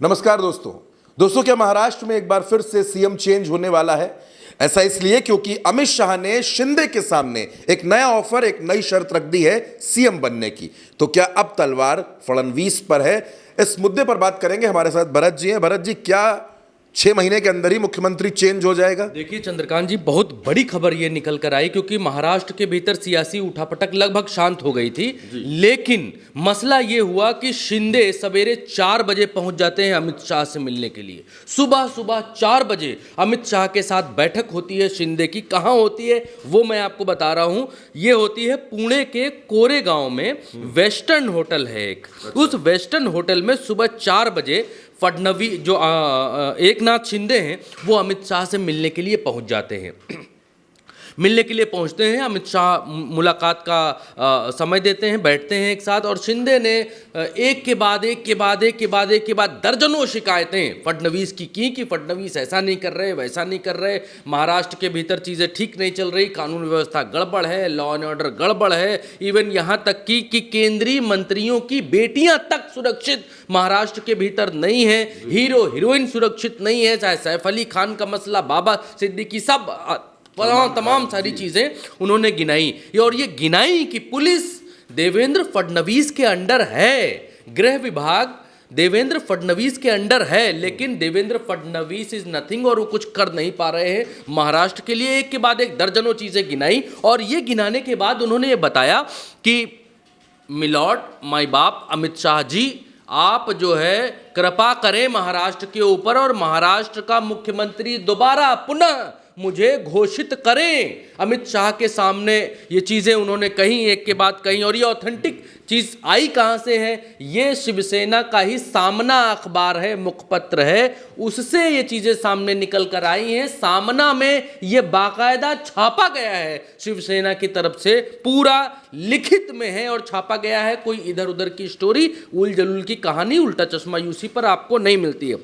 नमस्कार दोस्तों क्या महाराष्ट्र में एक बार फिर से सीएम चेंज होने वाला है। ऐसा इसलिए क्योंकि अमित शाह ने शिंदे के सामने एक नया ऑफर, एक नई शर्त रख दी है सीएम बनने की। तो क्या अब तलवार फडणवीस पर है? इस मुद्दे पर बात करेंगे। हमारे साथ भरत जी हैं। भरत जी, क्या 6 महीने के अंदर ही मुख्यमंत्री चेंज हो जाएगा? देखिए चंद्रकांत जी, बहुत बड़ी खबर ये निकल कर आई क्योंकि महाराष्ट्र के भीतर सियासी उठापटक लगभग शांत हो गई थी, लेकिन मसला ये हुआ कि शिंदे सवेरे 4 बजे पहुंच जाते हैं अमित शाह से मिलने के लिए। सुबह सुबह 4 बजे अमित शाह के साथ बैठक होती है शिंदे की। कहाँ होती है वो मैं आपको बता रहा हूं। ये होती है पुणे के कोरेगांव में वेस्टर्न होटल है एक। उस वेस्टर्न होटल में सुबह 4 बजे फडणवीस जो एकनाथ शिंदे हैं वो अमित शाह से मिलने के लिए पहुंच जाते हैं। मिलने के लिए पहुंचते हैं। अमित शाह मुलाकात का समय देते हैं, बैठते हैं एक साथ, और शिंदे ने एक के बाद दर्जनों शिकायतें फडणवीस की कि फडणवीस ऐसा नहीं कर रहे, वैसा नहीं कर रहे, महाराष्ट्र के भीतर चीज़ें ठीक नहीं चल रही, कानून व्यवस्था गड़बड़ है, लॉ एंड ऑर्डर गड़बड़ है, इवन यहाँ तक कि केंद्रीय मंत्रियों की बेटियां तक सुरक्षित महाराष्ट्र के भीतर नहीं है, हीरो हीरोइन सुरक्षित नहीं है, चाहे सैफ अली खान का मसला, बाबा सिद्दीकी, सब तमाम सारी चीजें उन्होंने गिनाई। और ये गिनाई कि पुलिस देवेंद्र फडणवीस के अंडर है, गृह विभाग देवेंद्र फडणवीस के अंडर है, लेकिन देवेंद्र फडणवीस इज नथिंग और वो कुछ कर नहीं पा रहे हैं महाराष्ट्र के लिए। एक के बाद एक दर्जनों चीजें गिनाई, और ये गिनाने के बाद उन्होंने ये बताया कि मिलॉर्ड माय बाप अमित शाह जी, आप जो है कृपा करें महाराष्ट्र के ऊपर और महाराष्ट्र का मुख्यमंत्री दोबारा पुनः मुझे घोषित करें। अमित शाह के सामने ये चीज़ें उन्होंने कही, एक के बाद कही। और ये ऑथेंटिक चीज़ आई कहाँ से है? ये शिवसेना का ही सामना अखबार है, मुखपत्र है, उससे ये चीज़ें सामने निकल कर आई हैं। सामना में ये बाकायदा छापा गया है शिवसेना की तरफ से, पूरा लिखित में है और छापा गया है। कोई इधर उधर की स्टोरी, उल जलूल की कहानी, उल्टा चश्मा यूसी पर आपको नहीं मिलती है।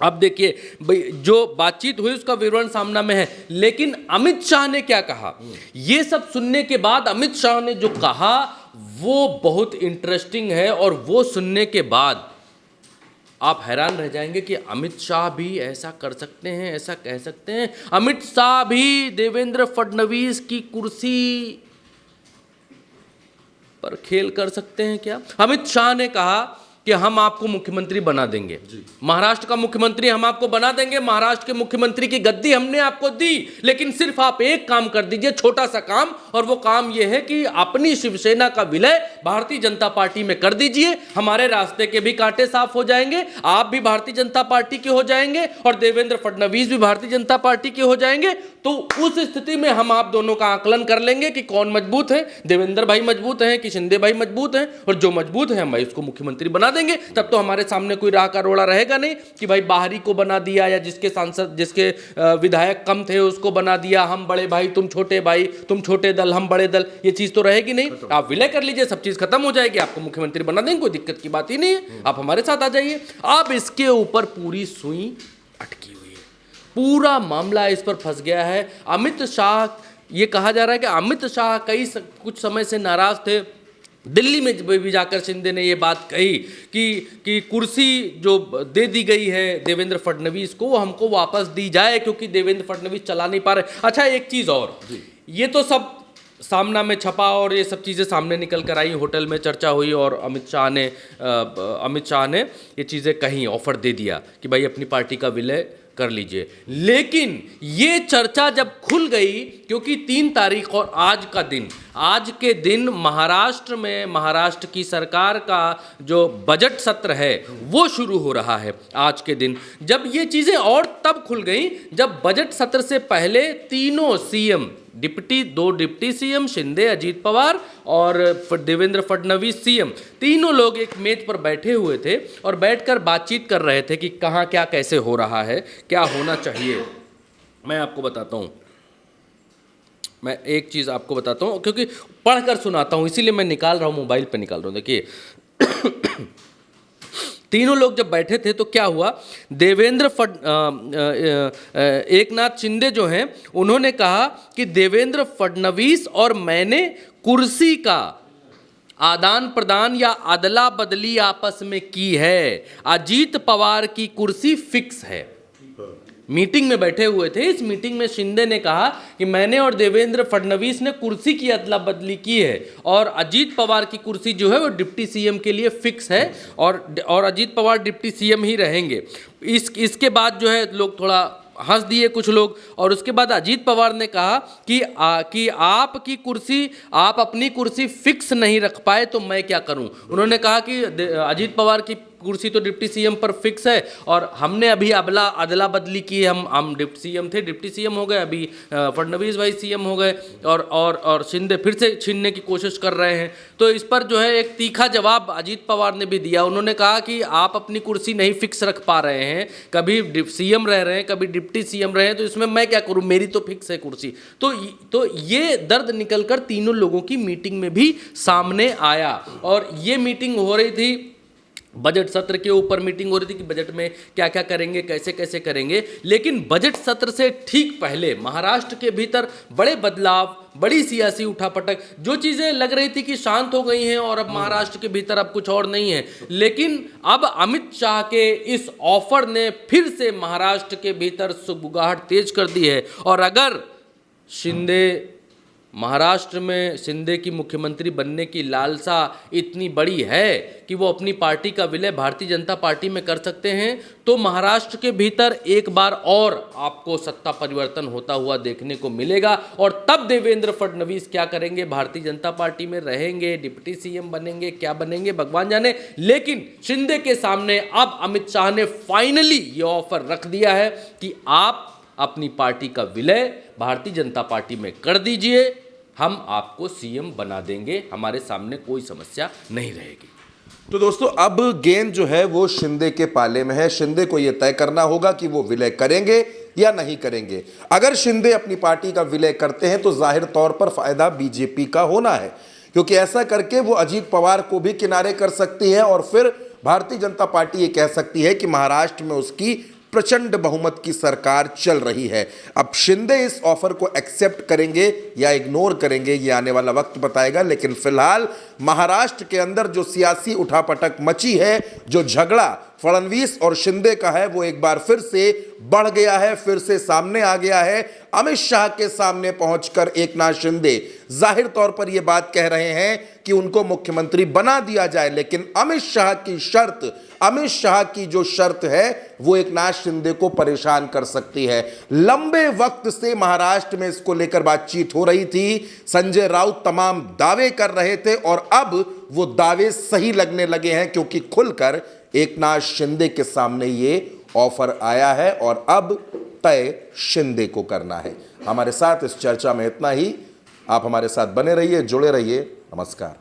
अब देखिए भाई, जो बातचीत हुई उसका विवरण सामने में है, लेकिन अमित शाह ने क्या कहा, ये सब सुनने के बाद अमित शाह ने जो कहा वो बहुत इंटरेस्टिंग है। और वो सुनने के बाद आप हैरान रह जाएंगे कि अमित शाह भी ऐसा कर सकते हैं, ऐसा कह सकते हैं। अमित शाह भी देवेंद्र फडणवीस की कुर्सी पर खेल कर सकते हैं क्या? अमित शाह ने कहा कि हम आपको मुख्यमंत्री बना देंगे, महाराष्ट्र का मुख्यमंत्री हम आपको बना देंगे, महाराष्ट्र के मुख्यमंत्री की गद्दी हमने आपको दी, लेकिन सिर्फ आप एक काम कर दीजिए, छोटा सा काम, और वो काम ये है कि अपनी शिवसेना का विलय भारतीय जनता पार्टी में कर दीजिए। हमारे रास्ते के भी कांटे साफ हो जाएंगे, आप भी भारतीय जनता पार्टी के हो जाएंगे और देवेंद्र फडणवीस भी भारतीय जनता पार्टी के हो जाएंगे। तो उस स्थिति में हम आप दोनों का आकलन कर लेंगे कि कौन मजबूत है, देवेंद्र भाई मजबूत हैं कि शिंदे भाई मजबूत हैं, और जो मजबूत है हम भाई उसको मुख्यमंत्री बना देंगे। तब तो हमारे सामने कोई राह का रोड़ा रहेगा नहीं कि भाई बाहरी को बना दिया, या जिसके सांसद, जिसके विधायक कम थे उसको बना दिया, हम बड़े भाई तुम छोटे भाई, तुम छोटे दल हम बड़े दल, ये चीज तो रहेगी नहीं। आप विलय कर लीजिए, सब चीज खत्म हो जाएगी, आपको मुख्यमंत्री बना देंगे, कोई दिक्कत की बात ही नहीं है, आप हमारे साथ आ जाइए। अब इसके ऊपर पूरी सुई अटकी हुई है, पूरा मामला इस पर फंस गया है। अमित शाह, ये कहा जा रहा है कि अमित शाह कुछ समय से नाराज थे। दिल्ली में भी जाकर शिंदे ने ये बात कही कि कुर्सी जो दे दी गई है देवेंद्र फडणवीस को, वो हमको वापस दी जाए क्योंकि देवेंद्र फडणवीस चला नहीं पा रहे। अच्छा, एक चीज़ और, ये तो सब सामना में छपा और ये सब चीज़ें सामने निकल कर आई, होटल में चर्चा हुई और अमित शाह ने ये चीज़ें कहीं, ऑफर दे दिया कि भाई अपनी पार्टी का विलय कर लीजिए। लेकिन ये चर्चा जब खुल गई, क्योंकि 3 तारीख और आज के दिन महाराष्ट्र में महाराष्ट्र की सरकार का जो बजट सत्र है वो शुरू हो रहा है आज के दिन। जब ये चीज़ें और तब खुल गई जब बजट सत्र से पहले तीनों सीएम, दो डिप्टी सीएम शिंदे, अजीत पवार और देवेंद्र फडणवीस सीएम, तीनों लोग एक मेज पर बैठे हुए थे और बैठकर बातचीत कर रहे थे कि कहाँ क्या कैसे हो रहा है, क्या होना चाहिए। मैं आपको बताता हूँ, मैं एक चीज़ आपको बताता हूँ क्योंकि पढ़कर सुनाता हूँ, इसीलिए मैं निकाल रहा हूँ, मोबाइल पे निकाल रहा हूँ। देखिए तीनों लोग जब बैठे थे तो क्या हुआ, एकनाथ शिंदे जो हैं उन्होंने कहा कि देवेंद्र फडणवीस और मैंने कुर्सी का आदान प्रदान या अदला बदली आपस में की है। अजीत पवार की कुर्सी फिक्स है। मीटिंग में बैठे हुए थे। इस मीटिंग में शिंदे ने कहा कि मैंने और देवेंद्र फडणवीस ने कुर्सी की अदला बदली की है और अजीत पवार की कुर्सी जो है वो डिप्टी सीएम के लिए फिक्स है और अजीत पवार डिप्टी सीएम ही रहेंगे। इसके बाद जो है लोग थोड़ा हंस दिए कुछ लोग, और उसके बाद अजीत पवार ने कहा कि आपकी कुर्सी, आप अपनी कुर्सी फिक्स नहीं रख पाए तो मैं क्या करूं। उन्होंने कहा कि अजीत पवार की कुर्सी तो डिप्टी सीएम पर फिक्स है और हमने अभी अदला बदली की है। हम डिप्टी सीएम थे, डिप्टी सीएम हो गए, अभी फडणवीस भाई सीएम हो गए और शिंदे फिर से छीनने की कोशिश कर रहे हैं। तो इस पर जो है एक तीखा जवाब अजीत पवार ने भी दिया। उन्होंने कहा कि आप अपनी कुर्सी नहीं फिक्स रख पा रहे हैं, कभी सीएम रह रहे हैं, कभी डिप्टी सीएम रहे हैं, तो इसमें मैं क्या करूं, मेरी तो फिक्स है कुर्सी। तो ये दर्द निकलकर तीनों लोगों की मीटिंग में भी सामने आया। और ये मीटिंग हो रही थी, बजट सत्र के ऊपर मीटिंग हो रही थी कि बजट में क्या क्या करेंगे, कैसे कैसे करेंगे। लेकिन बजट सत्र से ठीक पहले महाराष्ट्र के भीतर बड़े बदलाव, बड़ी सियासी उठापटक, जो चीज़ें लग रही थी कि शांत हो गई हैं और अब महाराष्ट्र के भीतर अब कुछ और नहीं है, लेकिन अब अमित शाह के इस ऑफर ने फिर से महाराष्ट्र के भीतर सुगबुगाहट तेज कर दी है। और अगर महाराष्ट्र में शिंदे की मुख्यमंत्री बनने की लालसा इतनी बड़ी है कि वो अपनी पार्टी का विलय भारतीय जनता पार्टी में कर सकते हैं, तो महाराष्ट्र के भीतर एक बार और आपको सत्ता परिवर्तन होता हुआ देखने को मिलेगा। और तब देवेंद्र फडणवीस क्या करेंगे, भारतीय जनता पार्टी में रहेंगे, डिप्टी सीएम बनेंगे, क्या बनेंगे भगवान जाने। लेकिन शिंदे के सामने अब अमित शाह ने फाइनली ये ऑफर रख दिया है कि आप अपनी पार्टी का विलय भारतीय जनता पार्टी में कर दीजिए, हम आपको सीएम बना देंगे, हमारे सामने कोई समस्या नहीं रहेगी। तो दोस्तों अब गेंद जो है वो शिंदे के पाले में है। शिंदे को यह तय करना होगा कि वो विलय करेंगे या नहीं करेंगे। अगर शिंदे अपनी पार्टी का विलय करते हैं तो जाहिर तौर पर फायदा बीजेपी का होना है, क्योंकि ऐसा करके वो अजीत पवार को भी किनारे कर सकती है और फिर भारतीय जनता पार्टी ये कह सकती है कि महाराष्ट्र में उसकी प्रचंड बहुमत की सरकार चल रही है। अब शिंदे इस ऑफर को एक्सेप्ट करेंगे या इग्नोर करेंगे ये आने वाला वक्त बताएगा। लेकिन फिलहाल महाराष्ट्र के अंदर जो सियासी उठापटक मची है, जो झगड़ा फडणवीस और शिंदे का है, वो एक बार फिर से बढ़ गया है, फिर से सामने आ गया है। अमित शाह के सामने पहुंचकर एकनाथ शिंदे जाहिर तौर पर यह बात कह रहे हैं कि उनको मुख्यमंत्री बना दिया जाए, लेकिन अमित शाह की जो शर्त है वो एकनाथ शिंदे को परेशान कर सकती है। लंबे वक्त से महाराष्ट्र में इसको लेकर बातचीत हो रही थी, संजय राउत तमाम दावे कर रहे थे और अब वो दावे सही लगने लगे हैं, क्योंकि खुलकर एकनाथ शिंदे के सामने ये ऑफर आया है और अब तय शिंदे को करना है। हमारे साथ इस चर्चा में इतना ही। आप हमारे साथ बने रहिए, जुड़े रहिए। नमस्कार।